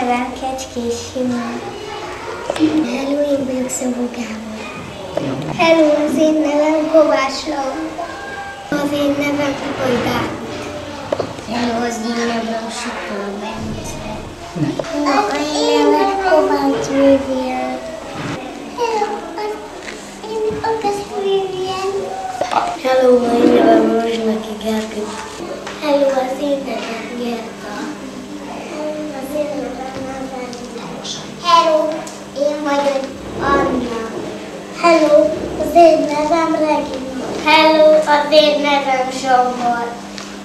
nevem Kecskés Simon. Hello, én vagyok Szabó Gábor. Hello, az én nevem Kovács Laura. Az én nevem Kupai Dávid. Hello, az én nevem Sokol Bence. Az én nevem Kovács Vivian. Hello, az én Okas Vivian. Hello, az én nevem Rozsnaki Gergő. Hello, az én nevem Gerta. Az én nevem Natália. Hello, én vagyok Anna. Hello, az én nevem Regina. Hello, az én nevem Zsombor.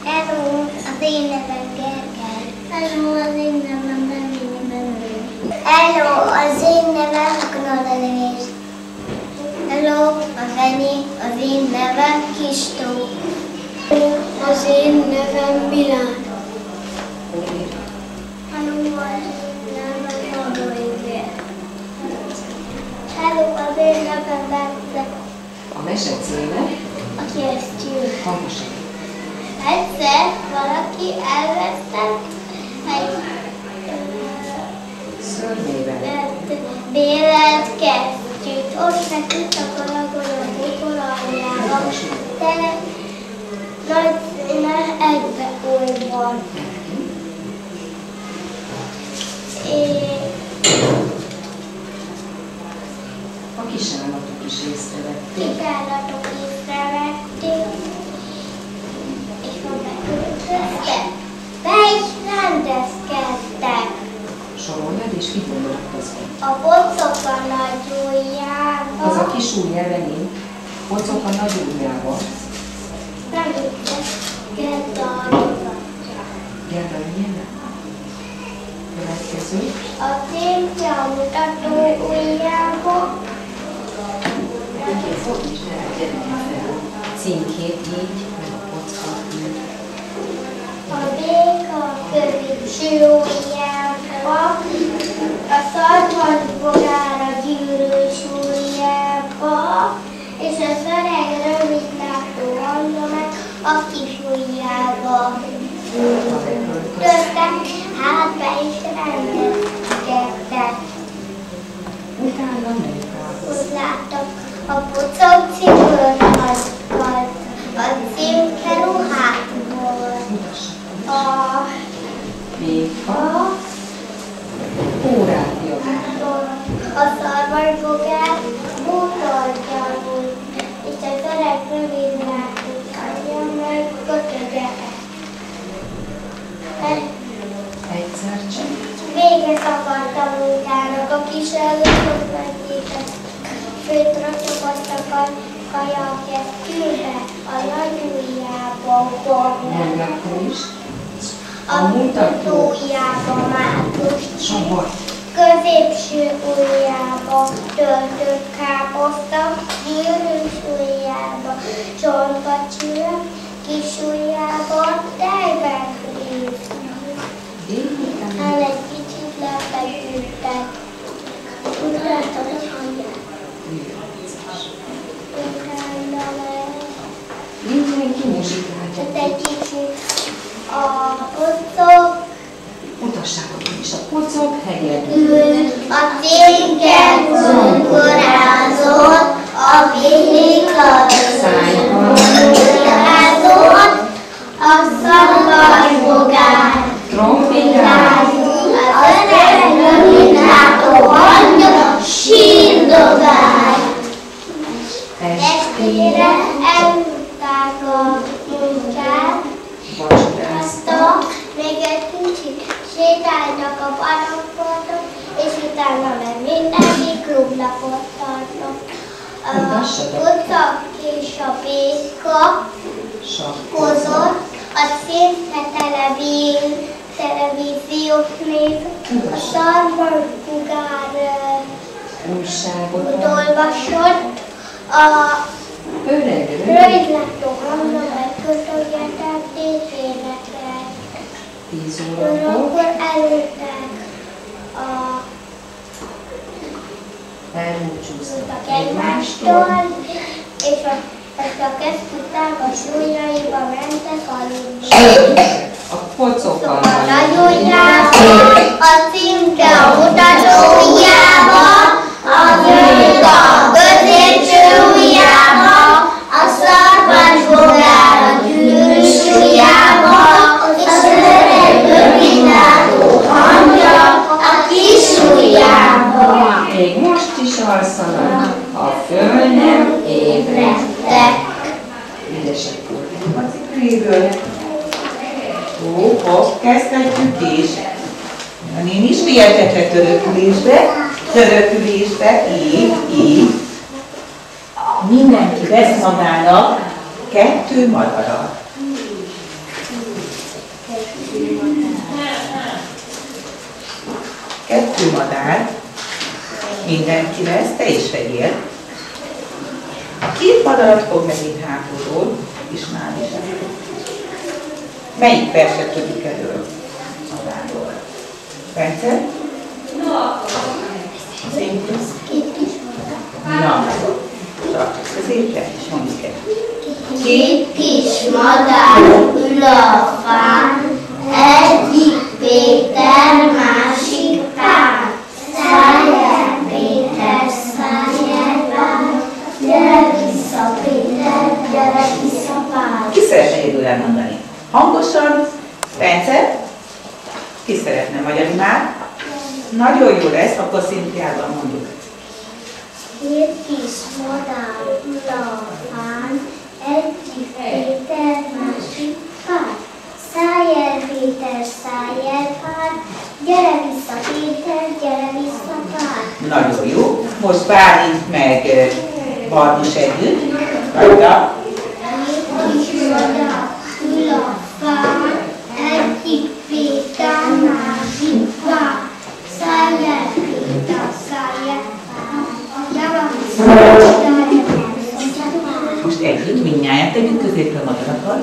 Hello, az én nevem Gergely. Hello, az én nevem Reményi Benő. Hello, az én nevem Knodaliés. Hello, az én nevem Kistó. Az én nevem Milán. Hello, az én nevem Adolfé. Hello, az én nevem Bence. A mese címe? A keresztül. Hangosan. Egyszer valaki elvesztett egy Szörnyével. bélelt kesztyűt. Ott feküdt a kalagon a bokor aljába. Tele nagy színe egybeolvad. A kisállatok is észrevették. Kisállatok észrevették, és megköltöztek. Be is rendezkedtek. Soroljad és figyeljük közben. A pocok a nagy ujjába. Ez a kis ujj ellenén, pocok a nagy ujjába. Megütött a rovatja. Gerda, milyen? Következő. A címke a mutató ujjába. Fordíts el, gyereke fel. Címkét így, meg a pockot így. A béka középső ujjába. A szarvasbogára gyűrűs ujjába. És az öreg rövidlátó hangja meg a kis ujjába. Köztek, hát be is rendezkedtek. Utána megváltozott. Ott láttak a pocok cipőrhajkat, a címke ruhát volt. A Béka. Órát jött. a szarvasbogár bútorja volt, és az öreg rövidlátó hangja meg kötögete. Egyszer csak. Vége szakadt a munkának, a kis először megnyitett. Főtrocsokoztak a kajakesztyűbe, a nagy ujjába fognak. Mondják is. A mutató ujjába mátos Csomag. középső ujjába töltött káposzta, gyűrűs ujjába csontvacsúra, kis ujjába tejben fríz. El egy kicsit lefeküdtek. Úgy láttam, hogy hangját. Utána meg. Mindenki muzsikálja. Tehát egy kicsit a pocok Mutassátok is, a pocok hegyedül. ül, a céget zongorázott, a villiklat zongorázott, a szarvasbogár Trombitázott. az öreg rövidlátó hangja sírdogál. Estére elhúzták a munkát, Vacsoráztak. még egy kicsit sétáltak a parkparton, és utána meg mindenki klubnapot tartott. A pocak és a béka sakkozott, a színre televíziót nézett, a szarvasbogár Újságot. olvasott, a Öreg. rövidlátó hangja megkötögetett és énekelt. 10 órakor. Akkor elültek Elbúcsúztak egymástól, és ezt a kesztyűták a súlyaiba mentek aludni. A pocokkal Szóval nagyon jártak, a címke Kezdhetjük is. A néni is figyeltetre törökülésbe, így. Mindenki vesz magának 2 madarat. Kettő madár, mindenki vesz, te is vegyél. A 2 madarat fog megint hátulról, és már is. Melyik verset tudik erről? Madárról. Bence? Szintén? Na, csak középre, és mondjuk el. 2 kis madár ül a fán, egyik Péter, másik Pál. Szállj Péter, szállj Pál, gyere vissza Péter, gyere vissza Pál. Ki szeretne egyedül elmondani? Hangosan, Bence? Ki szeretne magyarul már? Nagyon jó lesz, akkor Szintiában mondjuk. 2 kis madár ül a fán, egyik Péter, másik Pál. Szállj el Péter, szállj el Pál, gyere vissza Péter, gyere vissza Pál. Nagyon jó. Most Bálint meg Barnus együtt. Rajta. 2 kis madár ül a fán, egyik Péter, másik Pál. Szállj el Péter, szállj el Pál, gyere vissza Péter, gyere vissza Pál. Most együtt, mindnyáján tegyük középre a madarakat.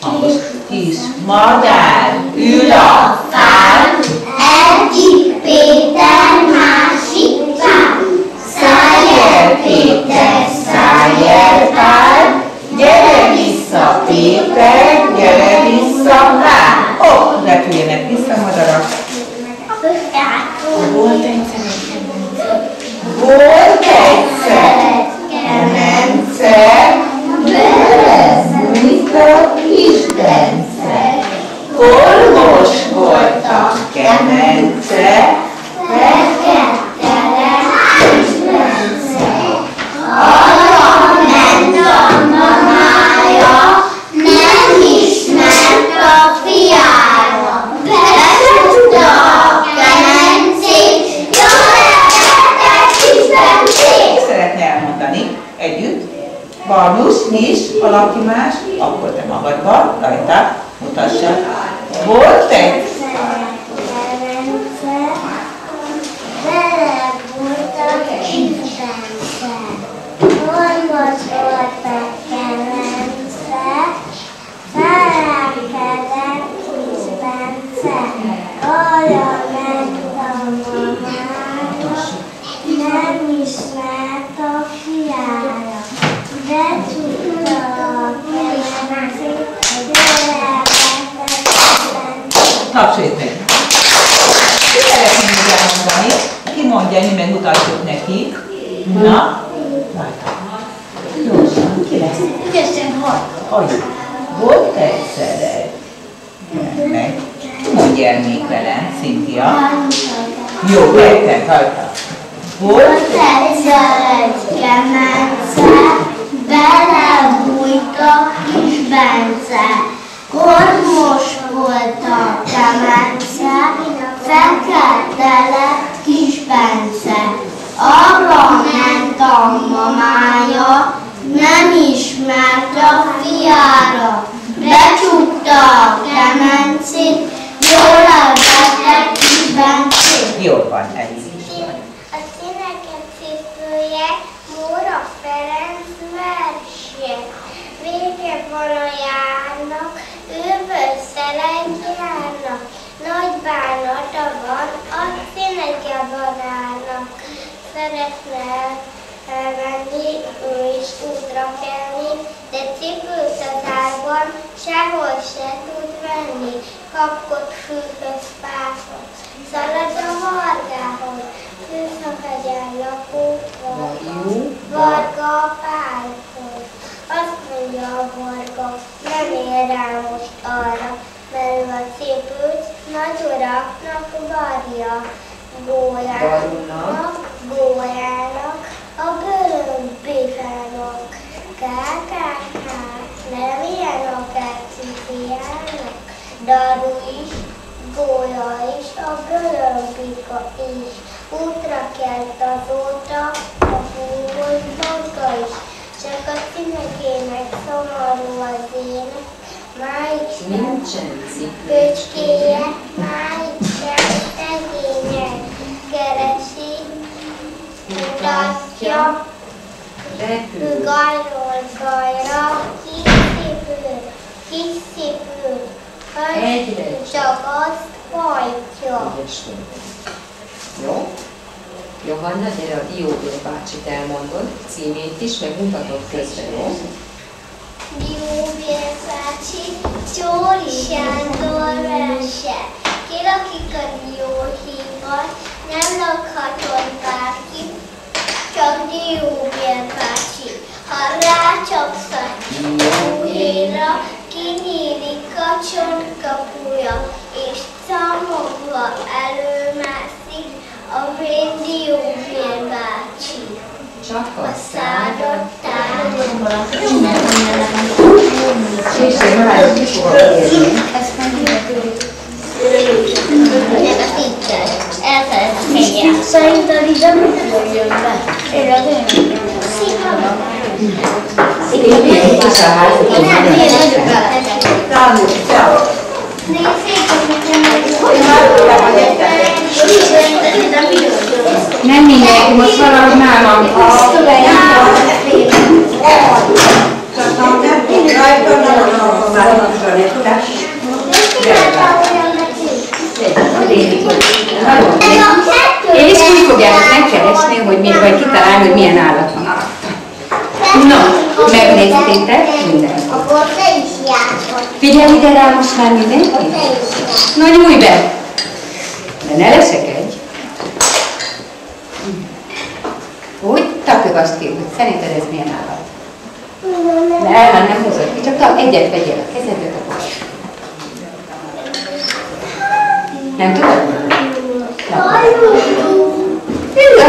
Hangos. Kis madár ül a fán, egyik Péter, másik Pál. szállj el Péter, szállj el Pál, gyere vissza Péter, gyere vissza Pál. Ó, repüljenek vissza madarak. Volt egyszer kemence, belebújt a kisbence. Kormos volt a kemence, Fekete kisbence. Arra ment a mamája, nem ismert a fiára. Becsukta a kemencét, jaj, fekete kisbencét. szeretne elmondani együtt. Barnus is, valaki más, akkor te magadban, rajta, mutassa. Volt egy Vele volt a kisbence, orvos volt a kemence, felemelkedett kisbence, arra ment a mamája, nem ismert a fiára, becsukta a kemencét, belevetett kisbence. Tapsoljuk meg. Ki szeretném még elmondani? Ki mondja, mi megmutatjuk neki. Na, rajta. Gyorsan, ki lesz? Ügyesen volt. Halljuk. Volt egyszer egy. Meg. Mondj el még velem, Cynthia. Jó, értem, rajta. Volt Egyszer egy kemence, belebújt a kisbence. Kormos volt a kemence, fekete lett kisbence. Arra ment a mamája, nem ismert a fiára. Becsukta a kemencét, jól elvetett kisbencét. Jól van, ez is. A színeket cipője Móra Ferenc versje. Vége van a járnak, őből szelek járnak. Nagy bánata van a színekebanárnak. Szeretne elmenni, ő is útra kelni, de cipőt az árban sehol se tud venni. Kapkod fűhöz pászol, szalad a vargához, Fűszakegyen lakókhoz, Varga a pálhoz. Azt mondja a Varga, nem ér rá most arra, mert ő a cipőt nagy uraknak varja. Gólyának, a bőrömbévának. Ká, nem ilyen a kárcifiának. daru is, gólya is, a görömbika is. Útra kelt azóta, a húhoz maga is. Csak a színekének szomorú az ének, máig sem köcskéje, máig sem szegények. Keresi, mutatja, gajról gajra, kiszipül, csak azt hajtja. Jó? Johanna, gyere a Dióbél bácsit elmondod, címét is, meg mutatod közben, jó? Dióbél bácsi, Csóri Sándor verse. Ki lakik a dióhéjban, nem lakhatott bárki, csak Dióbél bácsi. Ha rácsapsz a dióhéjra, kinyílik a csontkapuja, és camogva előmászik a vén Dióbél bácsi. Csak A szádat tárgyal. Szerintem így nem jön be. Nem mindenki, most valahogy nálam. Én is úgy fogjátok megkeresni, hogy még vagy kitalálni, hogy milyen állat van alatta. No, megnéztétek mindent. Akkor te is játszol. Figyelj ide rá most már mindenki. Na, nyújj be! De ne leszekedj. Úgy takövasd ki, hogy szerinted ez milyen állat. Nem hozod ki, csak egyet vegyél a kezedbe, akkor. Nem tudod?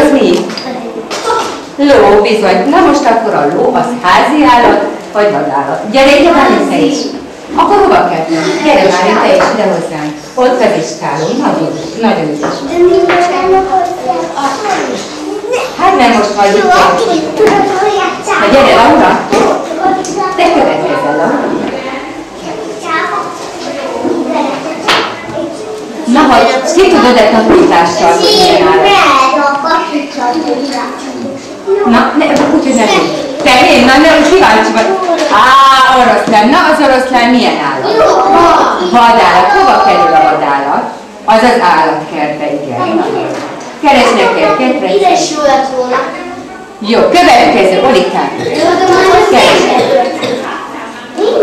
Az mi? Ló bizony. Na most akkor a ló az házi állat, vagy vadállat. Gyere ide már te is. Akkor hova kell menni? Gyere már te is ide hozzánk. Ott az istáló. Nagyon ügyes. Hát nem most majd itt van. Na gyere, Laura. Te következel, Laura. Na, hogy ki tudod-e tapintással, hogy milyen állat? Na, úgyhogy nem tudod. Te na, nem, kíváncsi vagy. Oroszlán. Na, az oroszlán milyen állat? Vadállat. Hova kerül a vadállat? Az az állatkertbe, igen. Keresd neki a kertbe. Ide is jó lett volna. Jó, következő, Olikán.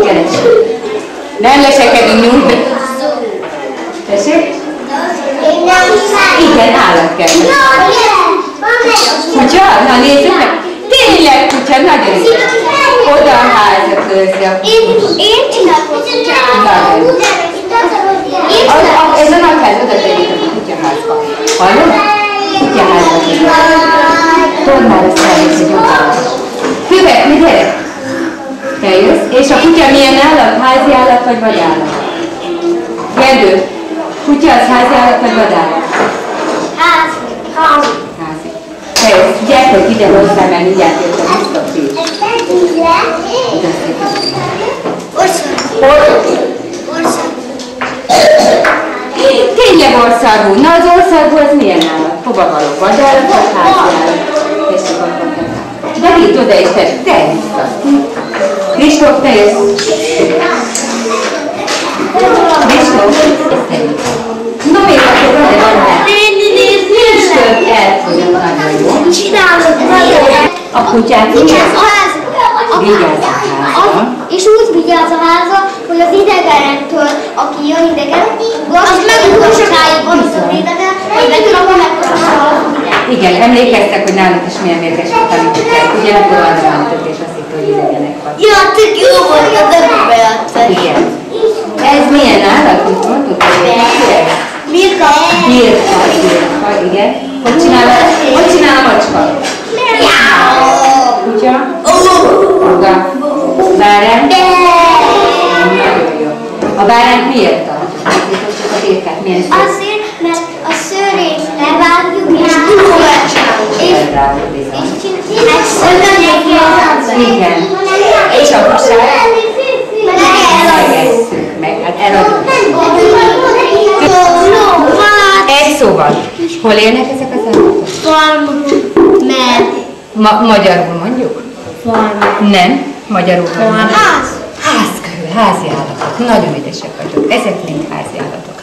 Keresd. Nem lesekedünk, nyújt. Tessék? Igen, állatkert. Kutya? Na nézzük meg. Tényleg kutya, nagyon jó. Oda a házak közre. Én csinálok kutyát. Ez a nagyház, oda tegyük a kutyaházba. Hallod? Kutyaházba tegyük. Tudod már azt elég, hogy jobbállás. Követni, gyere! Te jössz. És a kutya milyen állat? Házi állat vagy vadállat? Gergő, kutya az házi állat vagy vadállat? Házi. Házi. Te jössz. Gyertek ide hozzá, mert mindjárt jött a biztos. Tényleg orszarvú. Na az orszarvú az milyen állat? Hova való? Vadállat vagy házi állat? Tessék akkor te. De itt oda is te visszasz. Kristóf, te jössz. Kristóf, no még akkor van egy van. Kristóf elfogyott nagyon jó. Csinálok A kutyát vigyázz a házba. És úgy vigyázz a házba, hogy az idegenentől, aki jön idegen, az megutolsókáig van az idegen, hogy betől akkor megkapcsolja az idegen. Igen, emlékeztek, hogy nálunk is milyen mérgesek tanították. Ugye amikor arra tanítottak, és azt hitt, hogy idegenek van. Ja, tök jó volt a döbbe játszani. Igen. Ez milyen állat? Mit mondtuk? Birka. Birka, igen. Hogy csinál a macska? Kutya? Uga. Bárány? Nagyon jó. A bárány miért tart? szőréket? Milyen szőr? Azért, mert a szőrét levágjuk, és kifogácsoljuk. Egy szőrét. Igen. És a vasát megesszük meg, hát eladjuk. Egy szóval, hol élnek ezek az állatok? Magyarul mondjuk? Nem, magyarul mondjuk. Ház körül, házi állatok. Nagyon ügyesek vagyok. Ezek mind házi állatok.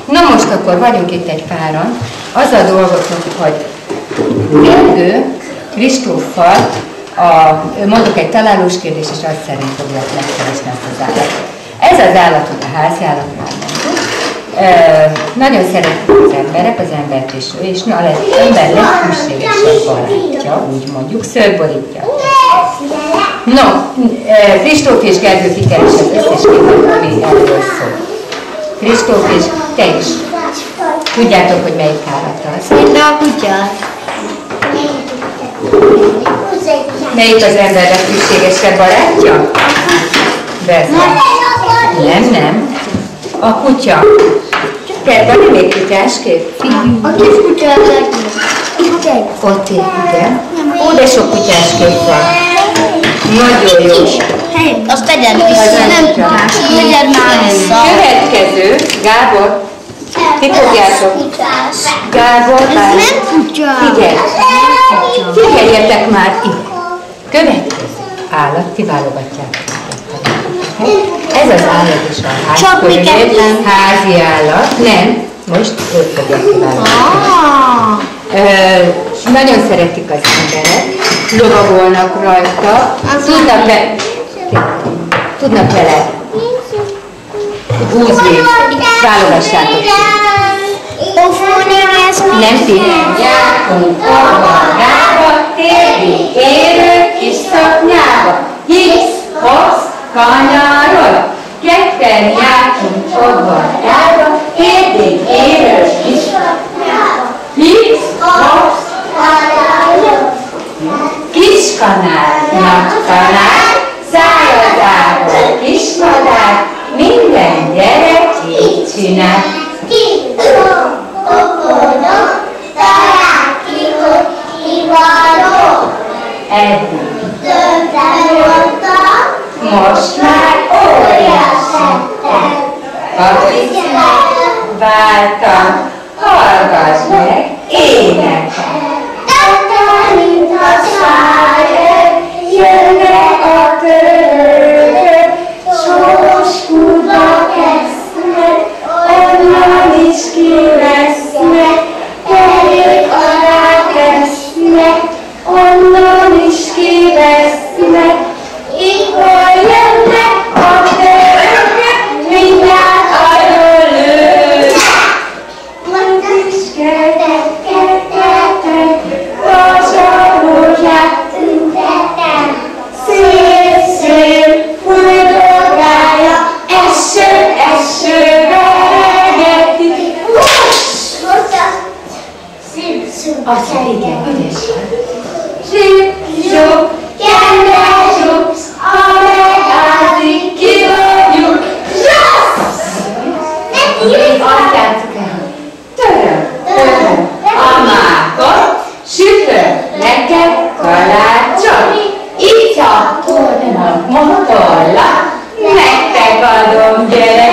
Na most akkor vagyunk itt egy páran. Azzal dolgozunk, hogy Gergő Kristóffal mondok egy találós kérdést, és azt szerint fogják megkeresni ezt az állatot. Ez az állatot, a házi állat már mondjuk. Nagyon szeretik az emberek, az embert is ő, és az ember leghűségesebb barátja, úgy mondjuk, szőrborítja. No, Kristóf és Gergő kikeres az összes képet, ami erről szól. Kristóf és te is. Tudjátok, hogy melyik állat az? Mind a kutya. Melyik az ember leghűségesebb barátja? Nem. A kutya. Te van még kutyáskép? A kis kutya az egy. Ott igen. Ó, de sok kutyáskép van. Nagyon jó. Azt tegyen vissza, nem kutyás. Legyen már vissza. Következő, Gábor. Ti fogjátok. Gábor, Ez nem kutya. Figyeljetek már itt. Következő állat, ti válogatjátok. Ez az állat is a ház Csak mi ketten. házi állat. Nem, most ők fogják kiválogatni. Nagyon szeretik az emberek, lovagolnak rajta, tudnak vele húzni, válogassátok. Nem ti. Jártunk orvagába, térdig érő kis szaknyába, hisz, hossz, kanyarod, ketten jártunk orvagába, térdig érő kis szaknyába, hisz, hossz, kanyarod. Kis kanár, nagy kanár, szájazából kis madár, minden gyerek így csinál. Eddig. Most már óriás lettem. Kapicát váltam, hallgass meg, énekel. Mint a szájed, jönnek a török, sós kurva kesznek, onnan is kivesznek, kerék alá tesznek, onnan is kivesznek, ikor jönnek a törökök, mindjárt alól lőnek. Mondd is keltek, rózsát tüntetem, szél, fújdogálja, eső, veregeti. Azt igen, ügyesen. Zsip-zsup, gyere-zsup, ha megázik, kidobjuk, zsassz! Azt játsszuk el. Töröm, a mákot, sütök neked kalácsot, iszapodnak motorla, nektek adom, gyere!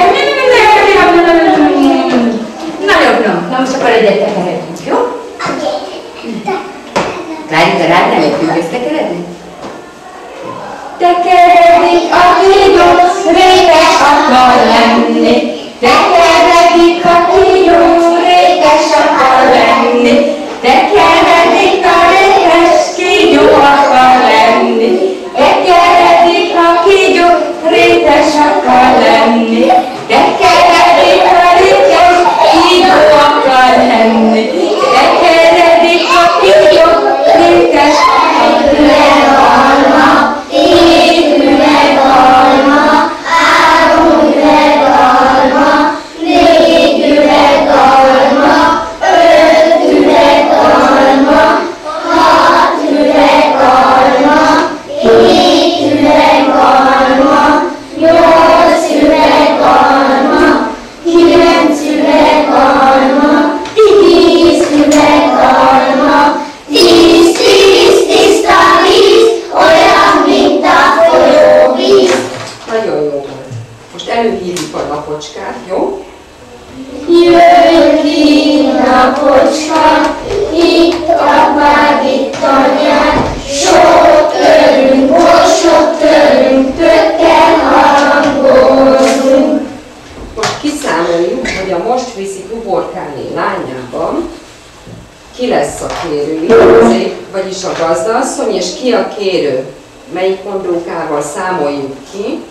Nagyon finom, na most akkor egyet tekeredjük, jó? Várjuk, a rád nem egy függőzt tekeredni? Tekeredik a kígyó, rétes akar lenni. Tekeredik a kígyó, rétes akar lenni. Tekeredik a rétes, kígyó akar lenni. Tekeredik a kígyó, rétes akar lenni. Tekeredik a rétes, kígyó akar lenni. Tekeredik a kígyó, rétes akar lenni. Üveg alma, 3 üveg alma, 4 üveg kocska, itt apád, itt anyád, sok örünk, borsot törünk, tökkel harangozunk. Most kiszámoljuk, hogy a most viszik uborkálni lányában ki lesz a kérő, vagyis a gazdaasszony, és ki a kérő. Melyik mondókával számoljuk ki.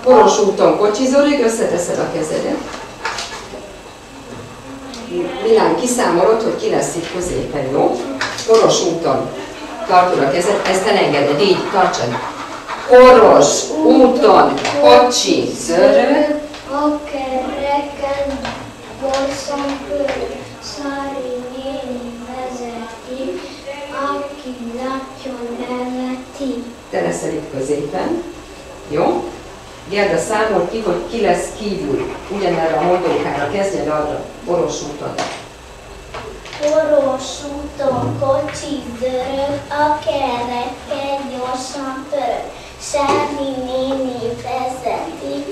Poros úton kocsizorog, összeteszed a kezedet. Milán, kiszámolod, hogy ki lesz itt középen, jó? Poros úton tartod a kezed, ezt elengeded, így, tartsad. Poros úton kocsizorog. A kereken borszon pörög, Szári néni vezeti, aki látja neveti. Te leszel itt középen, jó? Gerda, számol ki, hogy ki lesz kívül. Ugyanerre a mondókára, kezdjed arra, Poros úton. Poros úton kocsi dörög, a kereken gyorsan pörög, Szári néni vezeti,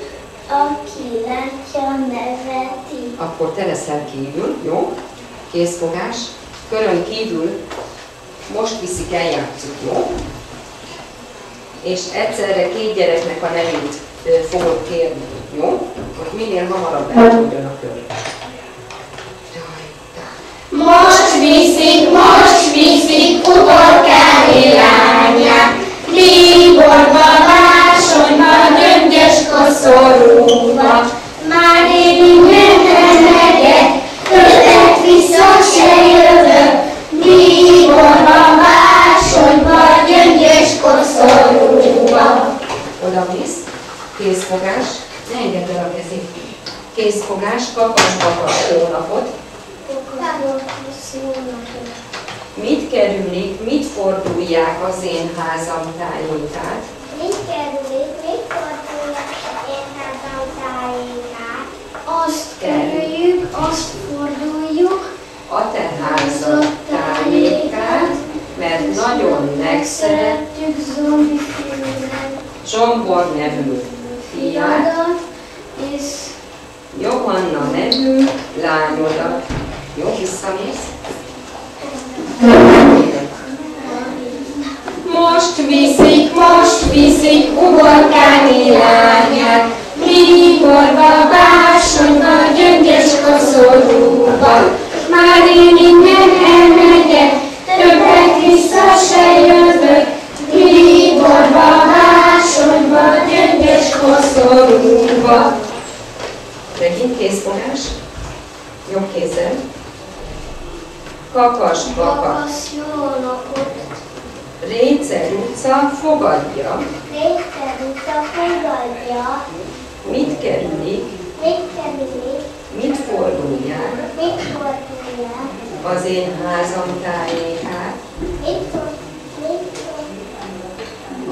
aki látja neveti. Akkor te leszel kívül, jó? Kézfogás. Körön kívül most viszik, eljátszuk, jó? És egyszerre két gyereknek a nevét fogod kérni, jó? Hogy minél hamarabb eltudjon a kör. Most viszik, uborkáni lányát, Bíborba, Vásonyba, Gyöngyös koszorúba. Már én innen megyek, többet vissza se jövök, Bíborba, Vásonyba, Gyöngyös koszorúba. Oda mész, kézfogás, ne engedd el a kezét. Kézfogás, kakas-bakas hónapot. Mit kerülik, mit fordulják az én házam tájékát? Mit kerülik, mit fordulják én házam tájékát? Azt kerüljük, azt forduljuk, A te házad tájékát, mert nagyon megszerettük Zombi fiúnek Zsombor nevű fiát, fiadat, és Johanna nevű lányodat. Jó, visszamész? most viszik uborkáni lányát, Bíborba, Vásonyba, Gyöngyös koszorúba. Már én innen elmegyek, többet vissza se jövök, Bíborba, Vásonyba, Gyöngyös koszorúba. Megint kézfogás. Jobb kézzel. Kakas-bakas. Kakas jó napot, Récer utca fogadja. Récer utca fogadja, Mit kerülik, mit kerülik, mit fordulják mit fordulják, az én házam tájékát,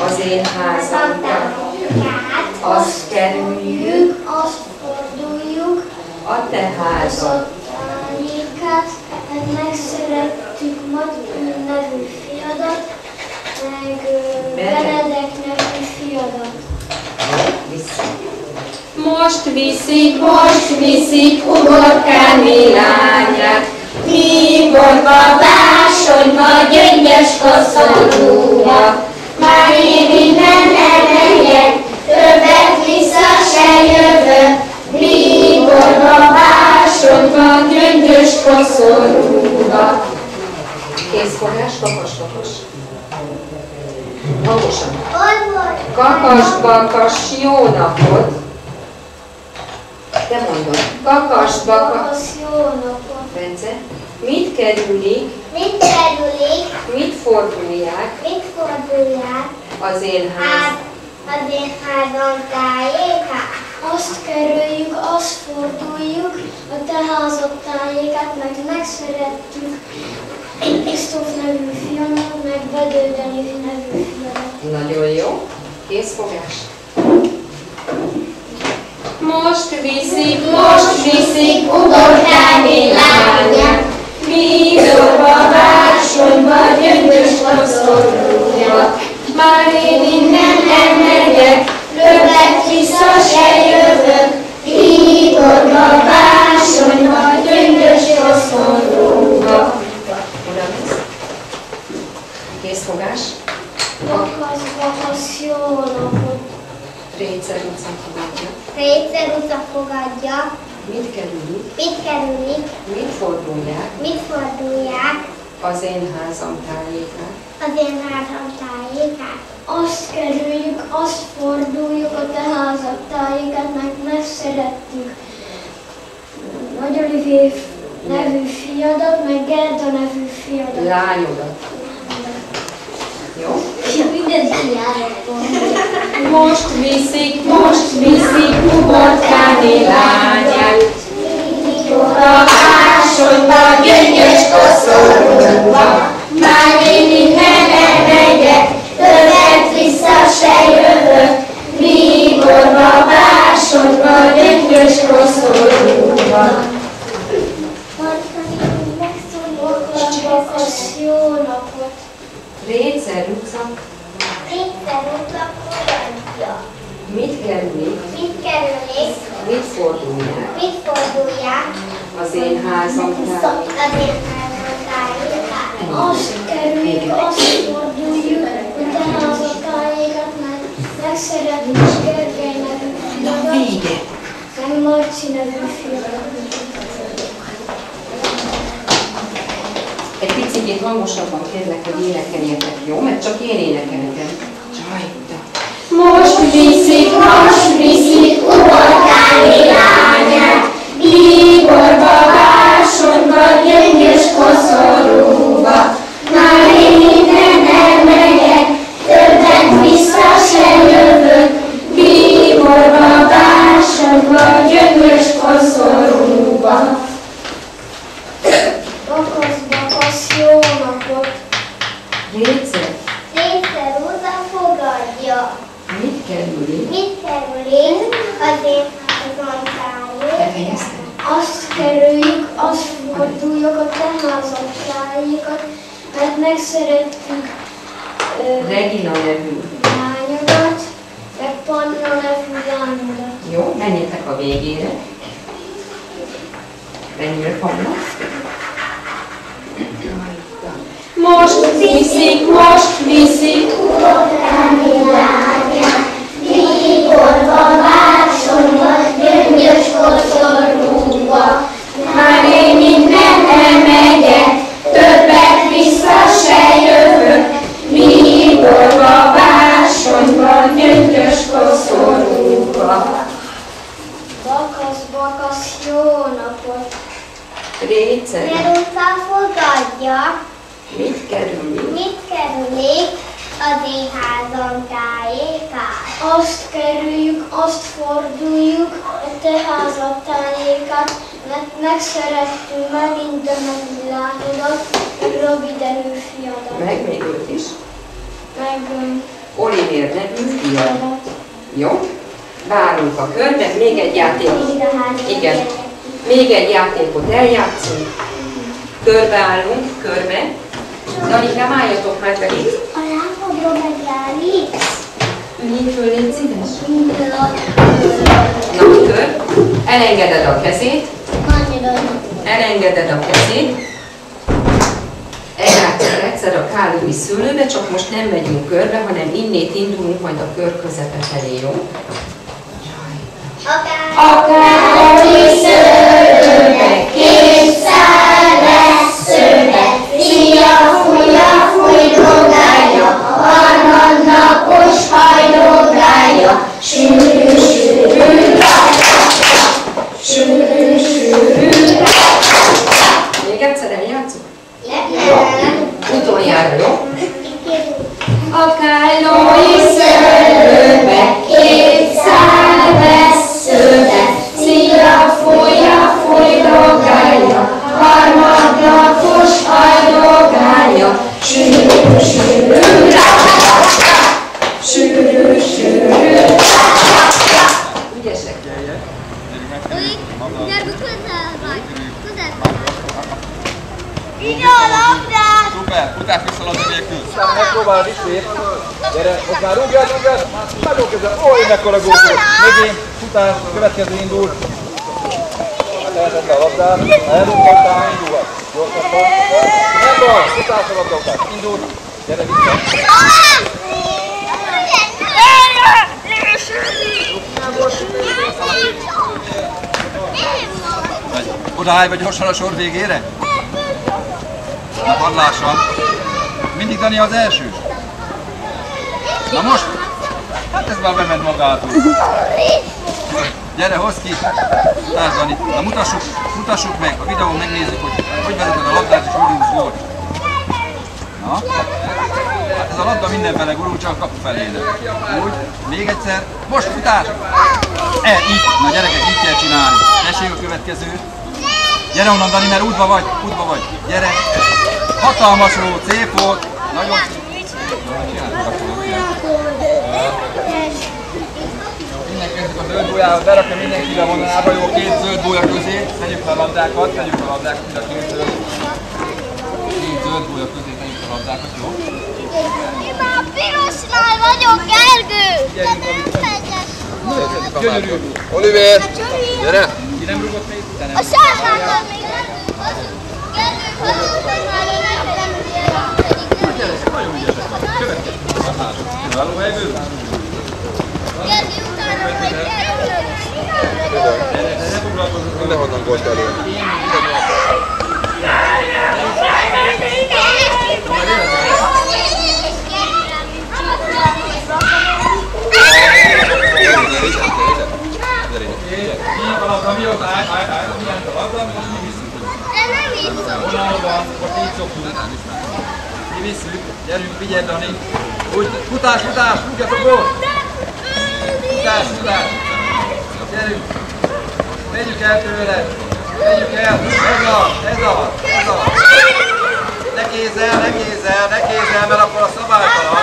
az én házam tájékát. Azt kerüljük, azt forduljuk, a te házad. tájékát, meg megszerettük Matyi nevű fiadat, meg Benedek nevű fiadat. Vissza. Most viszik uborkáni lányát, Bíborba, Vásonyba, Gyöngyös koszorúba. Már én innen elmegyek, többet vissza se jövök, Bíborba, Vásonyba, Gyöngyös koszorúba. Kézfogás, kakas-bakas. Hangosan. Kakas-bakas, jó napot. Te mondod. Kakas-bakas. Jó napot. Bence. Mit kerülik, Mit kerülik, mit fordulják mit fordulják, az én ház. az én házam tájékát? Azt kerüljük, azt forduljuk, a te házad tájékát, meg megszerettük Krisztóf nevű fiamat, meg Bedő Deni nevű fiamat. Nagyon jó. Kézfogás. Most viszik uborkáni lányát, Bíborba, Vásonyba, Gyöngyös koszorúba. Már én innen elmegyek, többet vissza se jövök, Bíborba, Vásonyba, Gyöngyös koszorúba. Rétszer utca fogadja. Mit kerülik? Mit kerülik? Mit fordulják? Mit fordulják? Az én házam tájékát. Az én házam tájékát. Azt kerüljük, azt forduljuk a te házad tájékát, meg megszerettük Nagy Olivier nevű fiadat, meg Gerda nevű fiadat. Lányodat. Jó? Most viszik Uborkáné lányát, a másodba gyöngyös koszorúba, már én innen elmegyek, többet vissza se jövök, Bíborba, Vásodba, gyöngyös koszorúba. Bakasz, jó napot! Rétszer utca. Rétszer utca fogadja. Mit kerülik? Mit kerülik? Mit fordulják? Mit fordulják? Az én házam tájékát. Az én házam tájékát. Azt kerüljük, azt forduljuk, hogy te házad tájékat, meg megszerettük Gergely nevű fiadat, meg Marci nevű fiadat. Egy picit hangosabban kérlek, hogy énekeljetek, jó? Mert csak én énekeltem. Csajta. Most viszik Uborkáné lányát, Bíborba, Vásodba, gyöngyös koszorúba. Már én innen elmegyek, többet vissza se jövök, Bíborba, Vásodba, gyöngyös koszorúba. Bakasz, jó napot! Rétszer. Rétszer utca fogadja. Mit kerülik? Mit kerülik? Az én házam tájékát. Befejeztem? Azt kerüljük, azt forduljuk a te házad tájékat, mert megszerettük Regina nevű. lányodat, meg Panna nevű lányodat. Jó, menjetek a végére. Menjél, Panna. Most viszik Uborkáné lányát, Bíborba, Vásodba, gyöngyös koszorúba. már én innen elmegyek, többet vissza se jövök, Bíborba, Vásodba, gyöngyös koszorúba. Bakasz, jó napot! Rétszer. Rétszer utca fogadja. Mit kerülik? Mit kerülik? Az én házam tájékát. Azt kerüljük, azt forduljuk, a te házad tájékat, mert megszerettünk megint a nevű lányodat, meg Robi nevű fiadat, Meg még őt is. meg Olivier nevű fiadat. Jó? Várunk a körbe, még egy játékot. Mind a három Igen. gyerek. Még egy játékot eljátszunk. Körbeállunk, körbe. Danikám, álljatok már be itt. A lábadról megállítsz? Üljél föl, légy szíves. Minden Na, kör. Elengeded a kezét. Elengeded a kezét. Eljátszunk egyszer a Kálói szőlőbe, csak most nem megyünk körbe, hanem innét indulunk majd a kör közepe felé, jó? Akárhogy szőlőbe, kétszer lesz szőlőbe, szia, fújja, fújdogája, harmadnapos hajdogája, sűrű, Még egyszer eljátszunk? Utoljára, jó? a kálói szőlőbe, kétszer lesz szőlőbe, szia, fújja, fújdogája, harmadnapos hajdogája, sűrű, Ügyesek. Gyerünk közel vagy. Közel. Szuper, futás vissza labda nélkül. Megpróbálod is szép. Gyere, most már rúgjad, már nagyon közel. Oly, mekkora gól volt. Megint, futás, következő indul. Lehetett le a labdát, elrúghattál, indulhat. Gyorsabban. Nem baj, futás a labda után. Indul. Gyere vissza. Odaállj vagy gyorsan a sor végére? A padlással. Mindig Dani az első. Na most? Hát ez már bement magától. Gyere, hozz ki! Tárd Dani. Na mutassuk meg, a videón megnézzük, hogy vezeted a labdát és hogy húz gólt. Na? Hát ez a labda mindenfele gurul, csak a kapu felére. Úgy, még egyszer. Most futás! Így. Na gyerekek, így kell csinálni. Tessék a következő. Gyere onnan Dani, mert útba vagy. Gyere. Hatalmas volt, szép volt. Nagyon szép. Innen kezdjük a zöld bójával, berakja mindenki a vonalába, jó, két zöld bója közé. Tegyük fel a labdákat, mind a két zöld bója közé tegyük fel a labdákat, jó? Én már pirosnál vagyok, Gergő! Gyönyörű! Oliver! Gyere! Ki nem rúgott még? A sárgától még nem rúgott. Gergő, hazudtad már, hogy nem Nagyon ügyesek vagy. Következő. Kiváló helyből. Gergő, utána majd elrúgod. Ne foglalkozunk. Mindenhonnan volt elő. Milyen a labda, mióta állj, milyen a labda, most mi visszük. Nem hiszem. Vonalban, most így szoktunk. Mi visszük, gyerünk, figyelj Dani. Úgy, futás, rúgjatok gólt! Futás! Gyerünk! Vegyük el tőle! Ez az! Ne kézzel, mert akkor a szabálytalan.